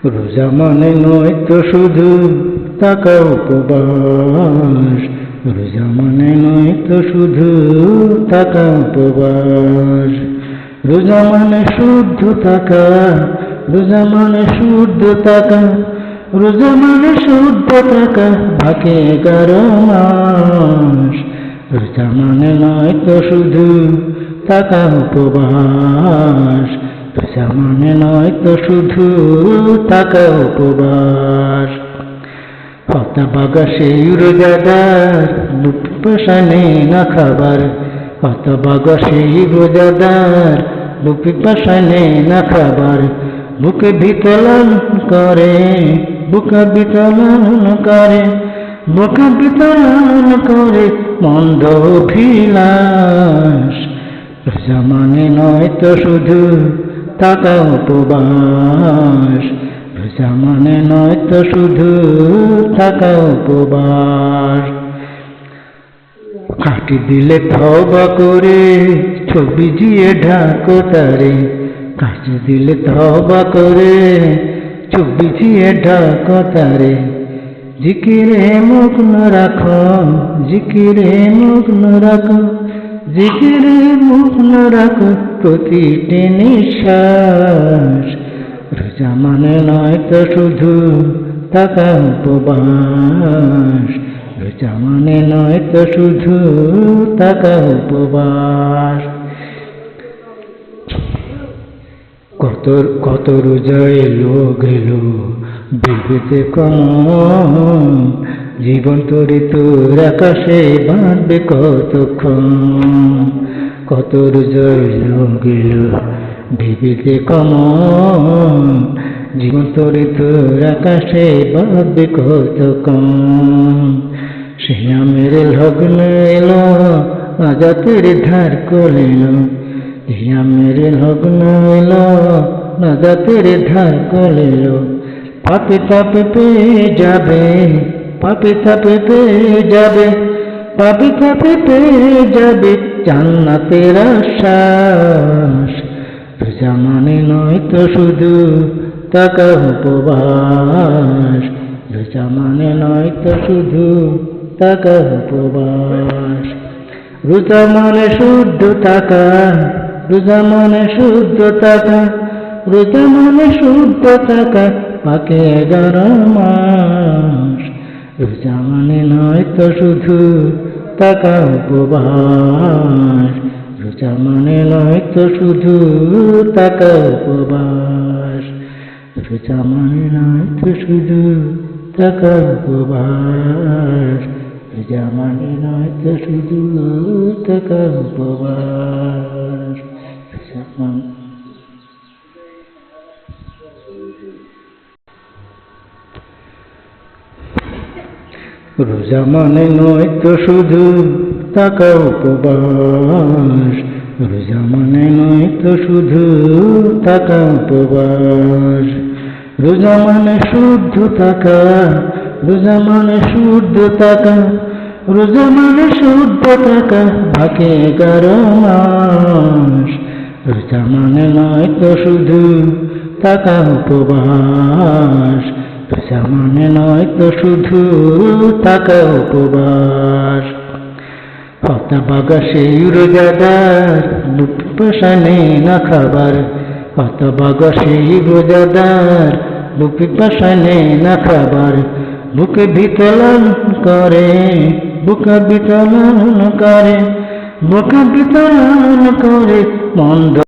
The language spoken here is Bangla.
রোজা মানে নয় তো শুধু থাকা উপবাস, রোজা মানে নয় তো শুধু থাকা উপবাস। রোজা মানে শুদ্ধ থাকা, রোজা মানে শুদ্ধ থাকা, রোজা মানে শুদ্ধ থাকা বাকি 11 মাস। রোজা মানে নয় তো শুধু থাকা উপবাস, রোজা মানে নয় তো শুধু থাকা উপবাস। হতভাগা সেই রোজাদার বুক পিপাসা নেই না খাবার, হতভাগা সেই রোজাদার বুক পিপাসা নেই না খাবার। বুকে বিতলন করে, বুকে বিতলন করে, বুকে বিতলন করে মন্দ অভিলাষ। রোজা মানে নয় তো শুধু থাকা উপবাস, রোজা মানে নয় তো শুধু থাকা উপবাস। কাটি দিলে তওবা করে ছবি জিয়ে ঢাকো তারে, কাটি দিলে তওবা করে ছবি জিয়ে ঢাকো তারে। জিকিরে মগ্ন রাখো, জিকিরে মগ্ন রাখো, জিকিরে মগ্ন রাখো প্রতিটি নিঃশ্বাস। রোজা মানে নয় তো শুধু থাকা উপবাস, রোজা মানে নয় তো শুধু থাকা উপবাস। কত রোজা এলো গেল বিবেতে কম, জীবন তরি তোর আকাশে বাঁধবে কতক্ষণ। কত রোজা এলো গেল বিবেতে কম, জীবন তরি তোর আকাশে বাঁধবে কতক্ষণ। সিয়ামের লগ্ন এলো নাজাতের ধার কলিল, সিয়ামের লগ্ন এলো নাজাতের ধার কলিল। পাপে তাপে পেয়ে যাবে, পাপে তাপে পেয়ে যাবে, পাপে তাপে পেয়ে যাবে জান্নাতের আশ্বাস। রোজা মানে নয় তো শুধু থাকা উপবাস, রোজা মানে নয় তো শুধু থাকা উপবাস। রোজা মানে শুদ্ধ থাকা, রোজা মানে শুদ্ধ থাকা, রোজা মানে শুদ্ধ থাকা বাকি 11 মাস। রোজা মানে নয় তো শুধু থাকা উপবাস, রোজা মানে নয় তো শুধু থাকা উপবাস। রোজা মানে নয় তো শুধু থাকা উপবাস, রোজা মানে নয় তো শুধু থাকা উপবাস। রোজা মানে নয় তো শুধু থাকা উপবাস, রোজা মানে নয় তো শুধু থাকা উপবাস। রোজা মানে শুদ্ধ থাকা, রোজা মানে শুদ্ধ থাকা, রোজা মানে শুদ্ধ থাকা বাকি 11 মাস। রোজা মানে নয় তো শুধু থাকা উপবাস, রোজা মানে নয় তো শুধু থাকা উপবাস। হতভাগা সেই রোজাদার বুক পিপাসা নেই না খাবার, হতভাগা সেই রোজাদার বুক পিপাসা নেই না খাবার। বুকে বিতলন করে, বুকে বিতলন করে, বুকে বিতলন করে মন্দ